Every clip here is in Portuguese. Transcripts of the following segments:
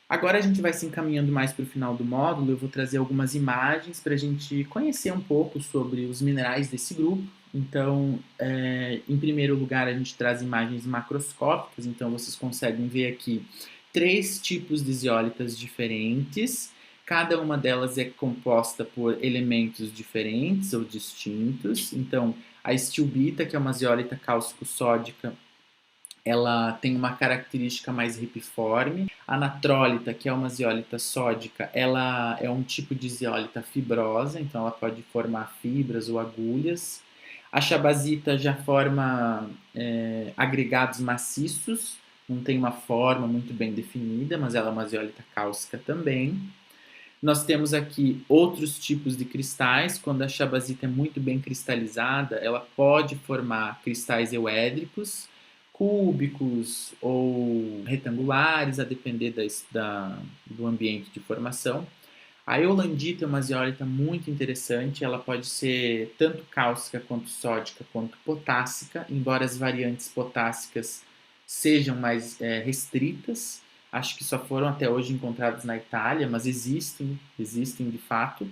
Agora a gente vai se encaminhando mais para o final do módulo, eu vou trazer algumas imagens para a gente conhecer um pouco sobre os minerais desse grupo. Então, em primeiro lugar, a gente traz imagens macroscópicas, então vocês conseguem ver aqui 3 tipos de zeólitas diferentes, cada uma delas é composta por elementos diferentes ou distintos. Então, a estilbita, que é uma zeólita cálcico-sódica, ela tem uma característica mais repiforme. A natrólita, que é uma zeólita sódica, ela é um tipo de zeólita fibrosa, então ela pode formar fibras ou agulhas. A chabazita já forma agregados maciços, não tem uma forma muito bem definida, mas ela é uma zeólita cáustica também. Nós temos aqui outros tipos de cristais. Quando a chabazita é muito bem cristalizada, ela pode formar cristais euédricos, cúbicos ou retangulares, a depender do ambiente de formação. A eulandita é uma zeólita muito interessante, ela pode ser tanto cáustica quanto sódica quanto potássica, embora as variantes potássicas sejam mais restritas. Acho que só foram até hoje encontradas na Itália, mas existem de fato.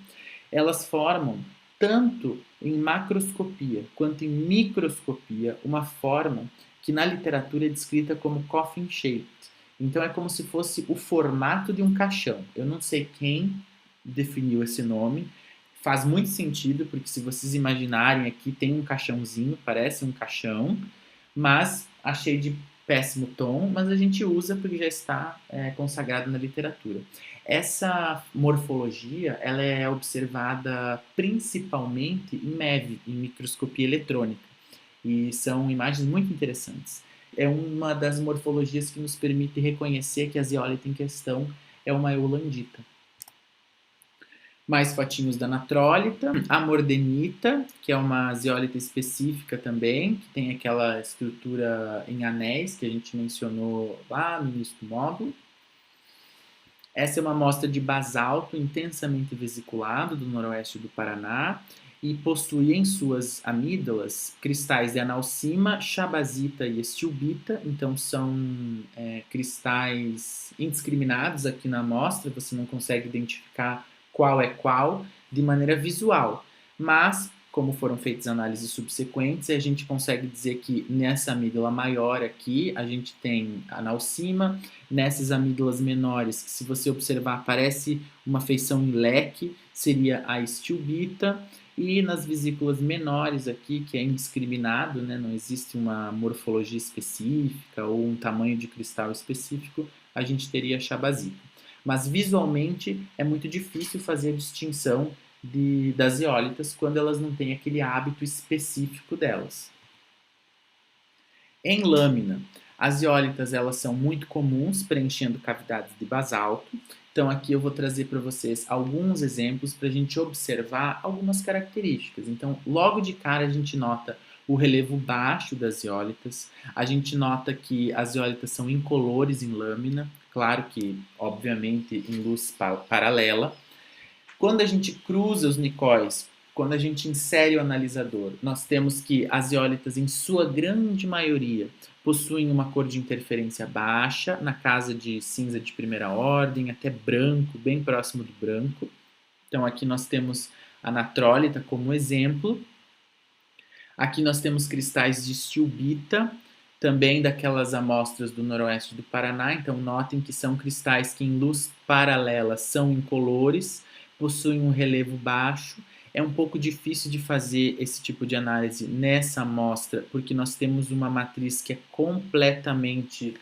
Elas formam, tanto em macroscopia quanto em microscopia, uma forma que na literatura é descrita como coffin shaped. Então é como se fosse o formato de um caixão. Eu não sei quem definiu esse nome. Faz muito sentido, porque se vocês imaginarem aqui, tem um caixãozinho, parece um caixão, mas achei de péssimo tom, mas a gente usa porque já está consagrado na literatura. Essa morfologia ela é observada principalmente em MEV, em microscopia eletrônica, e são imagens muito interessantes. É uma das morfologias que nos permite reconhecer que a zeólita em questão é uma eulandita. Mais fotinhos da natrólita, a mordenita, que é uma zeólita específica também, que tem aquela estrutura em anéis que a gente mencionou lá no início do módulo. Essa é uma amostra de basalto intensamente vesiculado do noroeste do Paraná e possui em suas amígdalas cristais de analcima, chabazita e estilbita. Então são cristais indiscriminados aqui na amostra, você não consegue identificar qual é qual de maneira visual, mas como foram feitas análises subsequentes, a gente consegue dizer que nessa amígdala maior aqui, a gente tem analcima, nessas amígdalas menores, que se você observar parece uma feição em leque, seria a estilbita, e nas vesículas menores aqui, que é indiscriminado, né, não existe uma morfologia específica ou um tamanho de cristal específico, a gente teria a chabazita. Mas visualmente é muito difícil fazer a distinção das zeólitas quando elas não têm aquele hábito específico delas. Em lâmina, as zeólitas elas são muito comuns, preenchendo cavidades de basalto. Então aqui eu vou trazer para vocês alguns exemplos para a gente observar algumas características. Então logo de cara a gente nota o relevo baixo das zeólitas, a gente nota que as zeólitas são incolores em lâmina, claro que obviamente em luz paralela. Quando a gente cruza os nicóis, quando a gente insere o analisador, nós temos que as zeólitas, em sua grande maioria, possuem uma cor de interferência baixa, na casa de cinza de primeira ordem, até branco, bem próximo do branco. Então aqui nós temos a natrólita como exemplo. Aqui nós temos cristais de estilbita, também daquelas amostras do noroeste do Paraná. Então notem que são cristais que em luz paralela são incolores, possuem um relevo baixo. É um pouco difícil de fazer esse tipo de análise nessa amostra, porque nós temos uma matriz que é completamente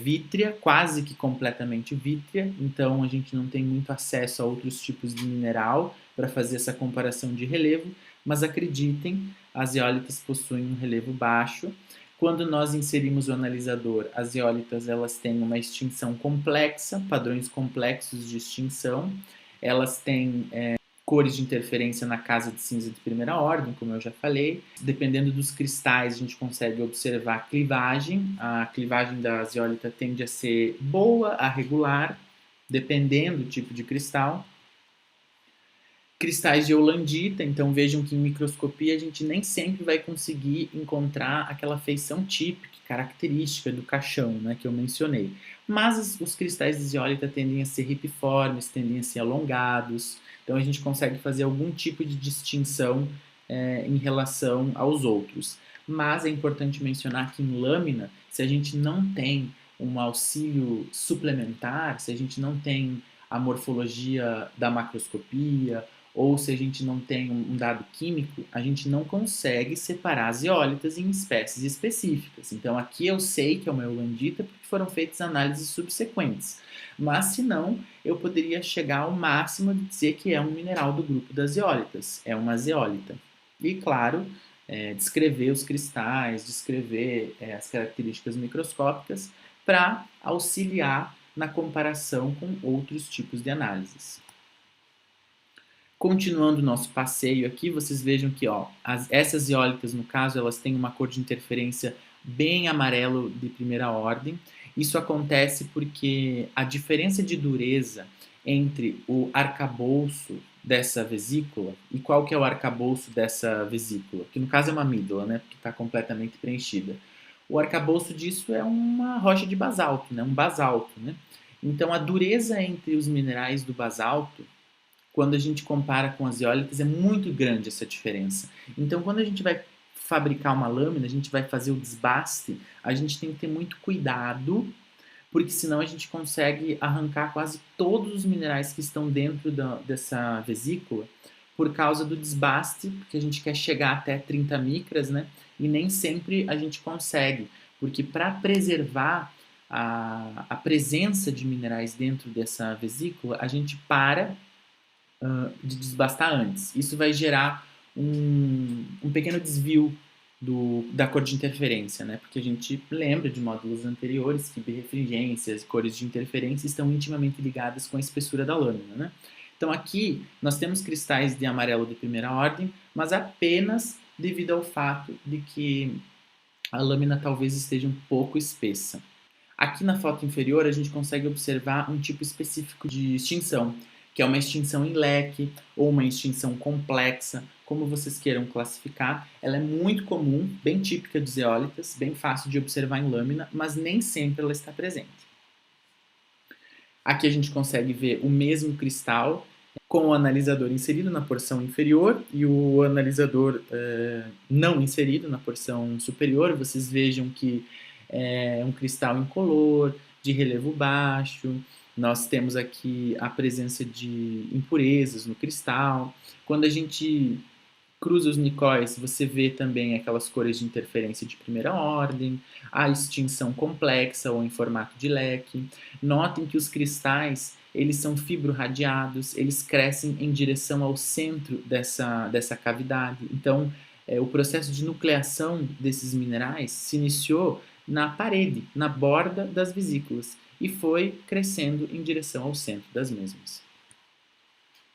vítrea, quase que completamente vítrea, então a gente não tem muito acesso a outros tipos de mineral para fazer essa comparação de relevo, mas acreditem, as zeólitas possuem um relevo baixo. Quando nós inserimos o analisador, as zeólitas elas têm uma extinção complexa, padrões complexos de extinção, elas têm cores de interferência na casa de cinza de primeira ordem, como eu já falei. Dependendo dos cristais, a gente consegue observar a clivagem. A clivagem da zeólita tende a ser boa a regular, dependendo do tipo de cristal. cristais de heulandita, então vejam que em microscopia a gente nem sempre vai conseguir encontrar aquela feição típica, característica do caixão, né, que eu mencionei. Mas os cristais de zeólita tendem a ser ripiformes, tendem a ser alongados, então a gente consegue fazer algum tipo de distinção em relação aos outros. Mas é importante mencionar que em lâmina, se a gente não tem um auxílio suplementar, se a gente não tem a morfologia da macroscopia, ou se a gente não tem um dado químico, a gente não consegue separar as zeólitas em espécies específicas. Então aqui eu sei que é uma heulandita porque foram feitas análises subsequentes. Mas se não, eu poderia chegar ao máximo de dizer que é um mineral do grupo das zeólitas, é uma zeólita. E claro, descrever os cristais, descrever as características microscópicas para auxiliar na comparação com outros tipos de análises. Continuando o nosso passeio aqui, vocês vejam que essas zeólitas, no caso, elas têm uma cor de interferência bem amarelo de primeira ordem. Isso acontece porque a diferença de dureza entre o arcabouço dessa vesícula, e qual que é o arcabouço dessa vesícula? Que no caso é uma amígdala, né, porque está completamente preenchida. O arcabouço disso é uma rocha de basalto, né, um basalto. Né? Então a dureza entre os minerais do basalto, quando a gente compara com as zeólitas, é muito grande essa diferença. Então, quando a gente vai fabricar uma lâmina, a gente vai fazer o desbaste, a gente tem que ter muito cuidado, porque senão a gente consegue arrancar quase todos os minerais que estão dentro dessa vesícula por causa do desbaste, porque a gente quer chegar até 30 micras, né? E nem sempre a gente consegue, porque para preservar a presença de minerais dentro dessa vesícula, a gente para de desbastar antes. Isso vai gerar um pequeno desvio da cor de interferência, né? Porque a gente lembra de módulos anteriores que birrefringências, cores de interferência estão intimamente ligadas com a espessura da lâmina, né? Então aqui nós temos cristais de amarelo de primeira ordem, mas apenas devido ao fato de que a lâmina talvez esteja um pouco espessa. Aqui na foto inferior a gente consegue observar um tipo específico de extinção, que é uma extinção em leque ou uma extinção complexa, como vocês queiram classificar. Ela é muito comum, bem típica dos zeólitas, bem fácil de observar em lâmina, mas nem sempre ela está presente. Aqui a gente consegue ver o mesmo cristal com o analisador inserido na porção inferior e o analisador não inserido na porção superior. Vocês vejam que é um cristal incolor, de relevo baixo. Nós temos aqui a presença de impurezas no cristal. Quando a gente cruza os nicóis, você vê também aquelas cores de interferência de primeira ordem, a extinção complexa ou em formato de leque. Notem que os cristais, eles são fibrorradiados, eles crescem em direção ao centro dessa cavidade. Então, o processo de nucleação desses minerais se iniciou na parede, na borda das vesículas, e foi crescendo em direção ao centro das mesmas.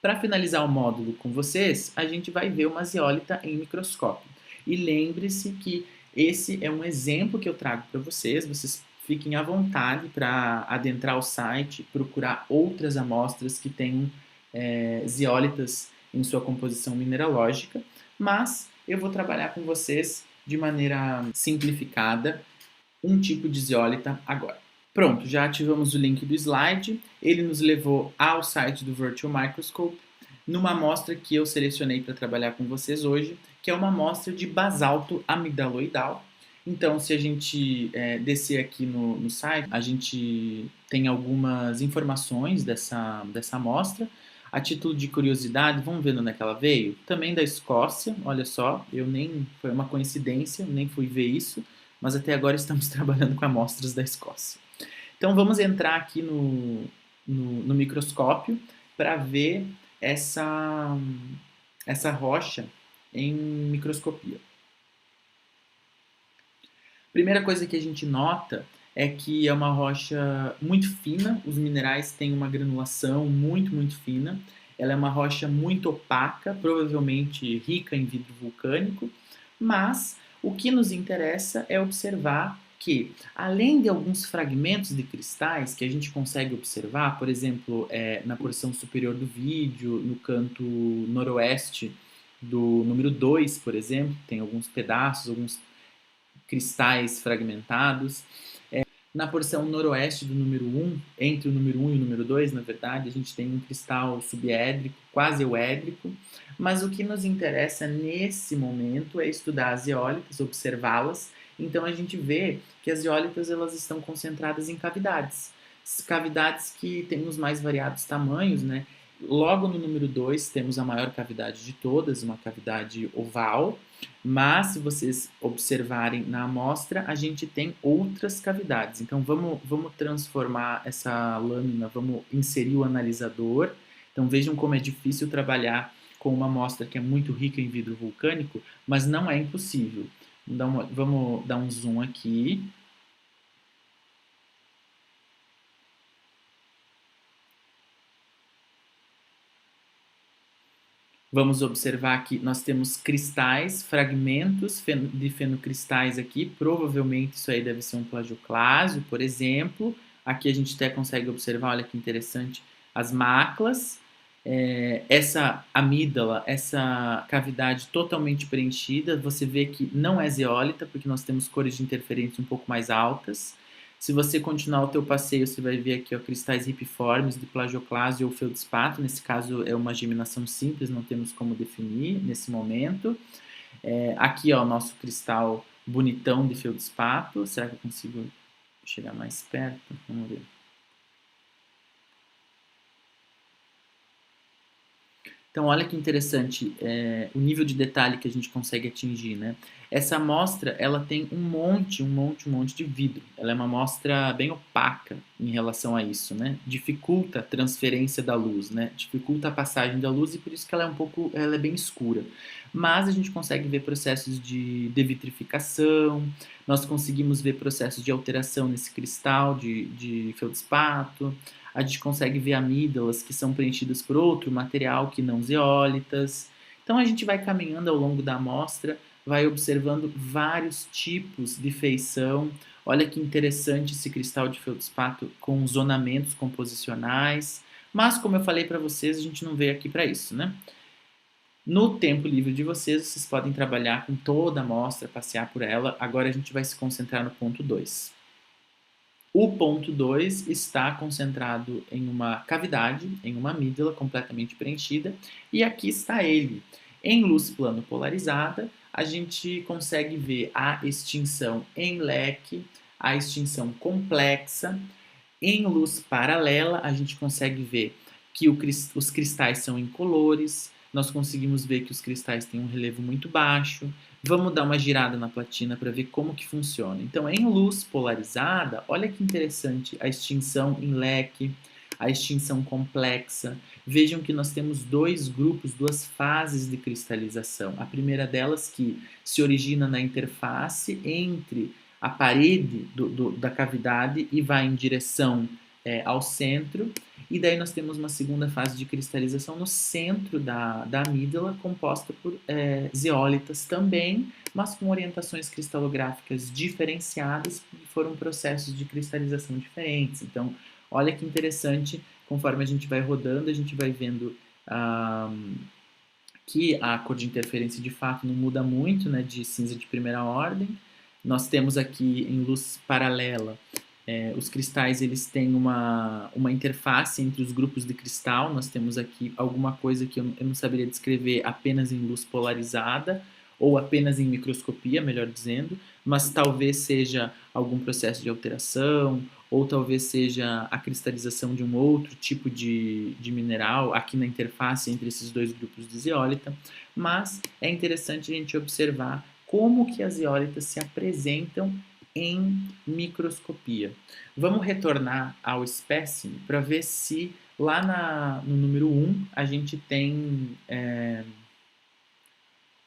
Para finalizar o módulo com vocês, a gente vai ver uma zeólita em microscópio. E lembre-se que esse é um exemplo que eu trago para vocês. Vocês fiquem à vontade para adentrar o site, procurar outras amostras que tenham zeólitas em sua composição mineralógica, mas eu vou trabalhar com vocês de maneira simplificada um tipo de zeólita agora. Pronto, já ativamos o link do slide. Ele nos levou ao site do Virtual Microscope, numa amostra que eu selecionei para trabalhar com vocês hoje, que é uma amostra de basalto amigdaloidal. Então, se a gente descer aqui no site, a gente tem algumas informações dessa amostra. A título de curiosidade, vamos ver onde é que ela veio? Também da Escócia, olha só, foi uma coincidência, nem fui ver isso, mas até agora estamos trabalhando com amostras da Escócia. Então vamos entrar aqui no microscópio para ver essa rocha em microscopia. Primeira coisa que a gente nota é que é uma rocha muito fina, os minerais têm uma granulação muito, muito fina. Ela é uma rocha muito opaca, provavelmente rica em vidro vulcânico, mas o que nos interessa é observar que, além de alguns fragmentos de cristais que a gente consegue observar, por exemplo, na porção superior do vídeo, no canto noroeste do número 2, por exemplo, tem alguns pedaços, alguns cristais fragmentados. Na porção noroeste do número 1, entre o número 1 e o número 2, na verdade, a gente tem um cristal subédrico, quase euédrico, mas o que nos interessa nesse momento é estudar as zeólitas, observá-las. Então a gente vê que as zeólitas elas estão concentradas em cavidades, cavidades que têm os mais variados tamanhos, né? Logo no número 2 temos a maior cavidade de todas, uma cavidade oval, mas se vocês observarem na amostra, a gente tem outras cavidades. Então vamos transformar essa lâmina, vamos inserir o analisador. Então vejam como é difícil trabalhar com uma amostra que é muito rica em vidro vulcânico, mas não é impossível. Vamos dar um zoom aqui. Vamos observar que nós temos cristais, fragmentos de fenocristais aqui. Provavelmente isso aí deve ser um plagioclásio, por exemplo. Aqui a gente até consegue observar, olha que interessante, as maclas. Essa amígdala, essa cavidade totalmente preenchida, você vê que não é zeólita, porque nós temos cores de interferência um pouco mais altas. Se você continuar o teu passeio, você vai ver aqui ó, cristais ripiformes de plagioclásio ou feldspato. Nesse caso é uma geminação simples, não temos como definir nesse momento. Aqui ó, o nosso cristal bonitão de feldspato. Será que eu consigo chegar mais perto? Vamos ver. Então, olha que interessante o nível de detalhe que a gente consegue atingir, né? Essa amostra, ela tem um monte de vidro. Ela é uma amostra bem opaca em relação a isso, né? Dificulta a transferência da luz, né? Dificulta a passagem da luz e por isso que ela é bem escura. Mas a gente consegue ver processos de devitrificação, nós conseguimos ver processos de alteração nesse cristal de feldspato, a gente consegue ver amígdalas que são preenchidas por outro material que não zeólitas. Então a gente vai caminhando ao longo da amostra, vai observando vários tipos de feição. Olha que interessante esse cristal de feldspato com zonamentos composicionais. Mas, como eu falei para vocês, a gente não veio aqui para isso, né? No tempo livre de vocês, vocês podem trabalhar com toda a amostra, passear por ela. Agora a gente vai se concentrar no ponto 2. O ponto 2 está concentrado em uma cavidade, em uma amígdala completamente preenchida, e aqui está ele. Em luz plano polarizada, a gente consegue ver a extinção em leque, a extinção complexa. Em luz paralela, a gente consegue ver que os cristais são incolores, nós conseguimos ver que os cristais têm um relevo muito baixo. Vamos dar uma girada na platina para ver como que funciona. Então, em luz polarizada, olha que interessante a extinção em leque, a extinção complexa. Vejam que nós temos dois grupos, duas fases de cristalização. A primeira delas que se origina na interface entre a parede da cavidade e vai em direção ao centro. E daí nós temos uma segunda fase de cristalização no centro da amígdala, composta por zeólitas também, mas com orientações cristalográficas diferenciadas, que foram processos de cristalização diferentes. Então, olha que interessante, conforme a gente vai rodando, a gente vai vendo que a cor de interferência de fato não muda muito, né, de cinza de primeira ordem. Nós temos aqui em luz paralela os cristais eles têm uma interface entre os grupos de cristal. Nós temos aqui alguma coisa que eu não saberia descrever apenas em luz polarizada ou apenas em microscopia, melhor dizendo, mas talvez seja algum processo de alteração ou talvez seja a cristalização de um outro tipo de mineral aqui na interface entre esses dois grupos de zeólita. Mas é interessante a gente observar como que as zeólitas se apresentam em microscopia. Vamos retornar ao espécime para ver se lá no número 1 a gente tem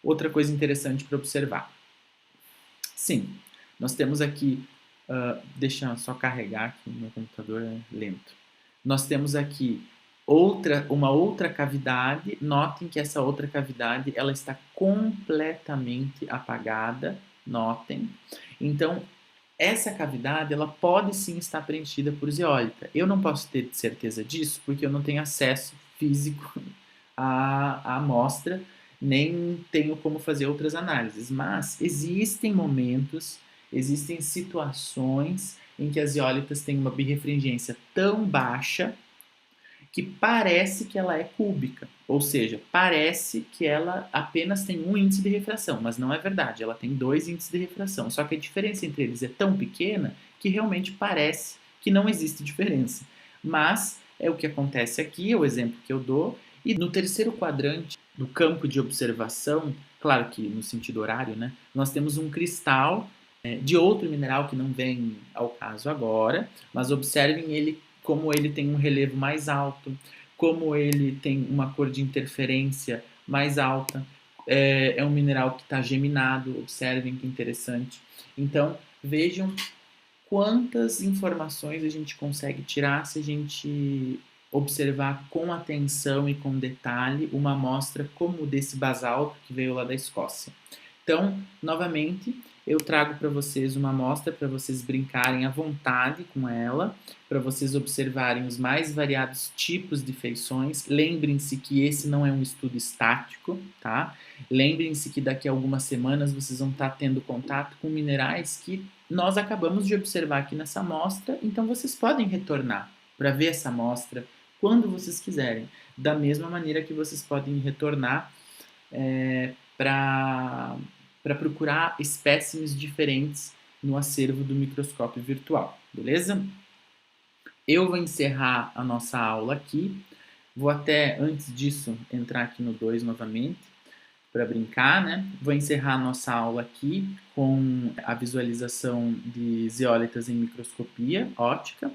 outra coisa interessante para observar. Sim, nós temos aqui, deixa eu só carregar aqui, meu computador é lento. Nós temos aqui uma outra cavidade. Notem que essa outra cavidade ela está completamente apagada. Notem. Então, essa cavidade ela pode sim estar preenchida por zeólita. Eu não posso ter certeza disso porque eu não tenho acesso físico à amostra, nem tenho como fazer outras análises. Mas existem momentos, existem situações em que as zeólitas têm uma birrefringência tão baixa que parece que ela é cúbica, ou seja, parece que ela apenas tem um índice de refração, mas não é verdade, ela tem dois índices de refração, só que a diferença entre eles é tão pequena que realmente parece que não existe diferença. Mas é o que acontece aqui, é o exemplo que eu dou, e no terceiro quadrante do campo de observação, claro que no sentido horário, né, nós temos um cristal de outro mineral que não vem ao caso agora, mas observem ele como ele tem um relevo mais alto, como ele tem uma cor de interferência mais alta. É um mineral que está geminado, observem que interessante. Então, vejam quantas informações a gente consegue tirar se a gente observar com atenção e com detalhe uma amostra como desse basalto que veio lá da Escócia. Então, novamente, eu trago para vocês uma amostra para vocês brincarem à vontade com ela, para vocês observarem os mais variados tipos de feições. Lembrem-se que esse não é um estudo estático, tá? Lembrem-se que daqui a algumas semanas vocês vão estar tendo contato com minerais que nós acabamos de observar aqui nessa amostra, então vocês podem retornar para ver essa amostra quando vocês quiserem, da mesma maneira que vocês podem retornar para procurar espécimes diferentes no acervo do microscópio virtual, beleza? Eu vou encerrar a nossa aula aqui, vou até, antes disso, entrar aqui no 2 novamente, para brincar, né? Vou encerrar a nossa aula aqui com a visualização de zeólitas em microscopia óptica.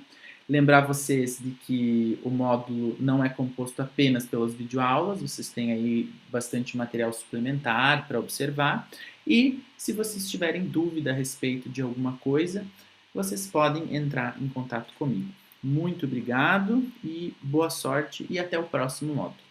Lembrar vocês de que o módulo não é composto apenas pelas videoaulas, vocês têm aí bastante material suplementar para observar. E se vocês tiverem dúvida a respeito de alguma coisa, vocês podem entrar em contato comigo. Muito obrigado e boa sorte e até o próximo módulo.